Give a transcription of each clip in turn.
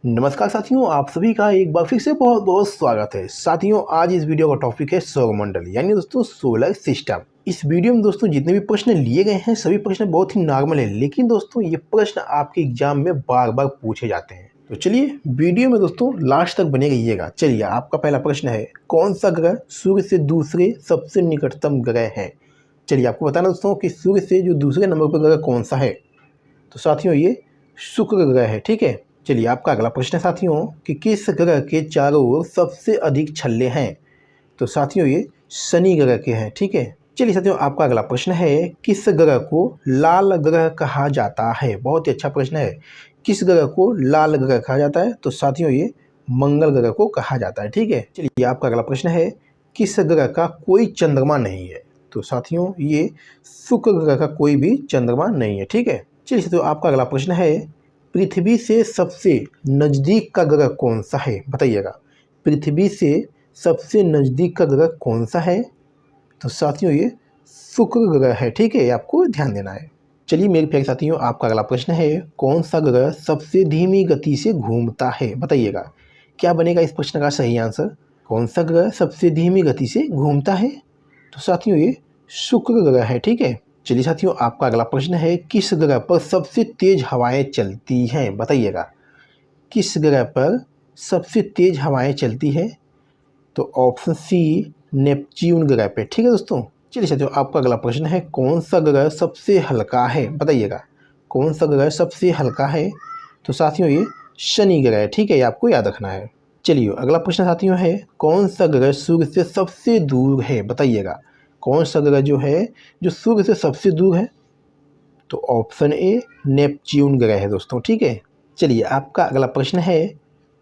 नमस्कार साथियों, आप सभी का एक बार फिर से बहुत बहुत स्वागत है। साथियों, आज इस वीडियो का टॉपिक है सौरमंडल यानी दोस्तों सोलर सिस्टम। इस वीडियो में दोस्तों जितने भी प्रश्न लिए गए हैं सभी प्रश्न बहुत ही नॉर्मल है, लेकिन दोस्तों ये प्रश्न आपके एग्जाम में बार बार पूछे जाते हैं। तो चलिए वीडियो में दोस्तों लास्ट तक बने रहिएगा। चलिए, आपका पहला प्रश्न है, कौन सा ग्रह सूर्य से दूसरे सबसे निकटतम ग्रह है? चलिए आपको बताना दोस्तों कि सूर्य से जो दूसरे नंबर पर ग्रह कौन सा है। तो साथियों ये शुक्र ग्रह है, ठीक है। चलिए आपका अगला प्रश्न है साथियों कि किस ग्रह के चारों ओर सबसे अधिक छल्ले हैं? तो साथियों ये शनि ग्रह के हैं, ठीक है। चलिए साथियों आपका अगला प्रश्न है, किस ग्रह को लाल ग्रह कहा जाता है? बहुत ही अच्छा प्रश्न है। किस ग्रह को लाल ग्रह कहा जाता है? तो साथियों ये मंगल ग्रह को कहा जाता है, ठीक है। चलिए आपका अगला प्रश्न है, किस ग्रह का कोई चंद्रमा नहीं है? तो साथियों ये शुक्र ग्रह का कोई भी चंद्रमा नहीं है, ठीक है। चलिए साथियों आपका अगला प्रश्न है, पृथ्वी से सबसे नज़दीक का ग्रह कौन सा है? बताइएगा, पृथ्वी से सबसे नज़दीक का ग्रह कौन सा है? तो साथियों ये शुक्र ग्रह है, ठीक है। आपको ध्यान देना है। चलिए मेरे प्यारे साथियों आपका अगला प्रश्न है, कौन सा ग्रह सबसे धीमी गति से घूमता है? बताइएगा, क्या बनेगा इस प्रश्न का सही आंसर? कौन सा ग्रह सबसे धीमी गति से घूमता है? तो साथियों ये शुक्र ग्रह है, ठीक है। चलिए साथियों आपका अगला प्रश्न है, किस ग्रह पर सबसे तेज हवाएं चलती हैं? बताइएगा, किस ग्रह पर सबसे तेज हवाएं चलती है? तो ऑप्शन सी नेपच्यून ग्रह पे, ठीक है दोस्तों। चलिए साथियों आपका अगला प्रश्न है, कौन सा ग्रह सबसे हल्का है? बताइएगा, कौन सा ग्रह सबसे हल्का है? तो साथियों ये शनि ग्रह है, ठीक है। ये आपको याद रखना है। चलिए अगला प्रश्न साथियों है, कौन सा ग्रह सूर्य से सबसे दूर है? बताइएगा, कौन सा ग्रह जो है जो सूर्य से सबसे दूर है? तो ऑप्शन ए नेपच्यून ग्रह है दोस्तों, ठीक है। चलिए आपका अगला प्रश्न है,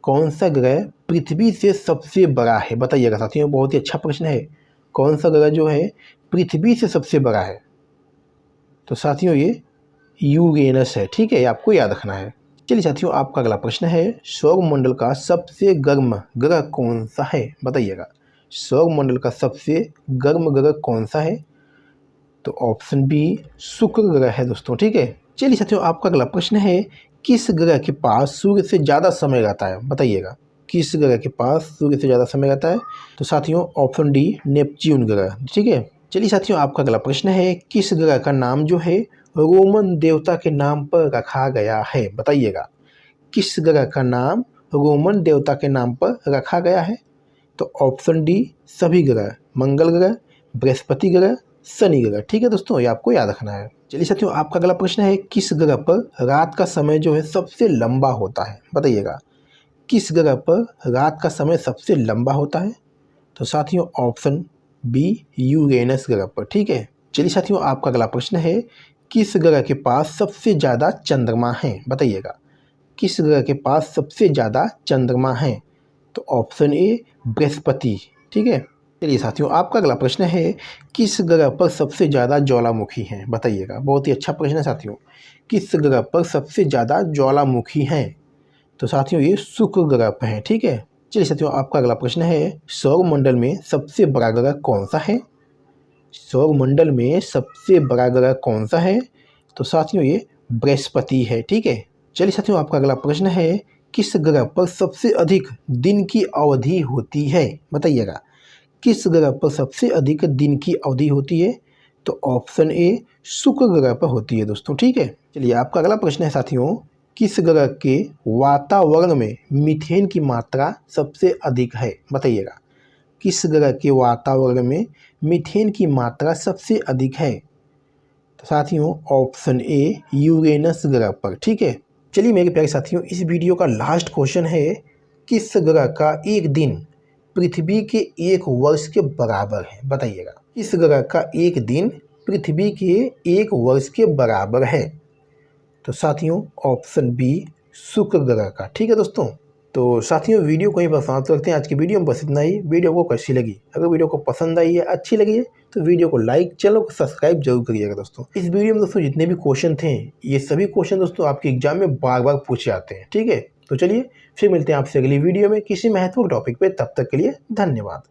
कौन सा ग्रह पृथ्वी से सबसे बड़ा है? बताइएगा साथियों, बहुत ही अच्छा प्रश्न है। कौन सा ग्रह जो है पृथ्वी से सबसे बड़ा है? तो साथियों ये यूरेनस है, ठीक है। आपको याद रखना है। चलिए साथियों आपका अगला प्रश्न है, सौरमंडल का सबसे गर्म ग्रह कौन सा है? बताइएगा, सौरमंडल का सबसे गर्म ग्रह कौन सा है? तो ऑप्शन बी शुक्र ग्रह है दोस्तों, ठीक है। चलिए साथियों आपका अगला प्रश्न है, किस ग्रह के पास सूर्य से ज़्यादा समय रहता है? बताइएगा, किस ग्रह के पास सूर्य से ज़्यादा समय रहता है? तो साथियों ऑप्शन डी नेपच्यून ग्रह, ठीक है। चलिए साथियों आपका अगला प्रश्न है, किस ग्रह का नाम जो है रोमन देवता के नाम पर रखा गया है? बताइएगा, किस ग्रह का नाम रोमन देवता के नाम पर रखा गया है? तो ऑप्शन डी सभी ग्रह, मंगल ग्रह, बृहस्पति ग्रह, शनि ग्रह, ठीक है दोस्तों। ये आपको याद रखना है। चलिए साथियों आपका अगला प्रश्न है, किस ग्रह पर रात का समय जो है सबसे लंबा होता है? बताइएगा, किस ग्रह पर रात का समय सबसे लंबा होता है? तो साथियों ऑप्शन बी यूरेनस ग्रह पर, ठीक है। चलिए साथियों आपका अगला प्रश्न है, किस ग्रह के पास सबसे ज़्यादा चंद्रमा हैं? बताइएगा, किस ग्रह के पास सबसे ज़्यादा चंद्रमा हैं? तो ऑप्शन ए बृहस्पति, ठीक है। चलिए साथियों आपका अगला प्रश्न है, किस ग्रह पर सबसे ज़्यादा ज्वालामुखी हैं? बताइएगा, बहुत ही अच्छा प्रश्न है साथियों। किस ग्रह पर सबसे ज़्यादा ज्वालामुखी हैं? तो साथियों ये शुक्र ग्रह पर है, ठीक है। चलिए साथियों आपका अगला प्रश्न है, सौरमंडल में सबसे बड़ा ग्रह कौन सा है? सौरमंडल में सबसे बड़ा ग्रह कौन सा है? तो साथियों ये बृहस्पति है, ठीक है। चलिए साथियों आपका अगला प्रश्न है, किस ग्रह पर सबसे अधिक दिन की अवधि होती है? बताइएगा, किस ग्रह पर सबसे अधिक दिन की अवधि होती है? तो ऑप्शन ए शुक्र ग्रह पर होती है दोस्तों, ठीक है। चलिए आपका अगला प्रश्न है साथियों, किस ग्रह के वातावरण में मीथेन की मात्रा सबसे अधिक है? बताइएगा, किस ग्रह के वातावरण में मीथेन की मात्रा सबसे अधिक है? तो साथियों ऑप्शन ए यूरेनस ग्रह पर, ठीक है। चलिए मेरे प्यारे साथियों, इस वीडियो का लास्ट क्वेश्चन है, किस ग्रह का एक दिन पृथ्वी के एक वर्ष के बराबर है? बताइएगा, किस ग्रह का एक दिन पृथ्वी के एक वर्ष के बराबर है? तो साथियों ऑप्शन बी शुक्र ग्रह का, ठीक है दोस्तों। तो साथियों वीडियो को ही बस समाप्त करते हैं। आज की वीडियो में बस इतना ही। वीडियो को कैसी लगी? अगर वीडियो को पसंद आई है, अच्छी लगी है, तो वीडियो को लाइक, चैनल को सब्सक्राइब जरूर करिएगा दोस्तों। इस वीडियो में दोस्तों जितने भी क्वेश्चन थे, ये सभी क्वेश्चन दोस्तों आपके एग्जाम में बार बार पूछे जाते हैं, ठीक है। तो चलिए फिर मिलते हैं आपसे अगली वीडियो में किसी महत्वपूर्ण टॉपिक पे। तब तक के लिए धन्यवाद।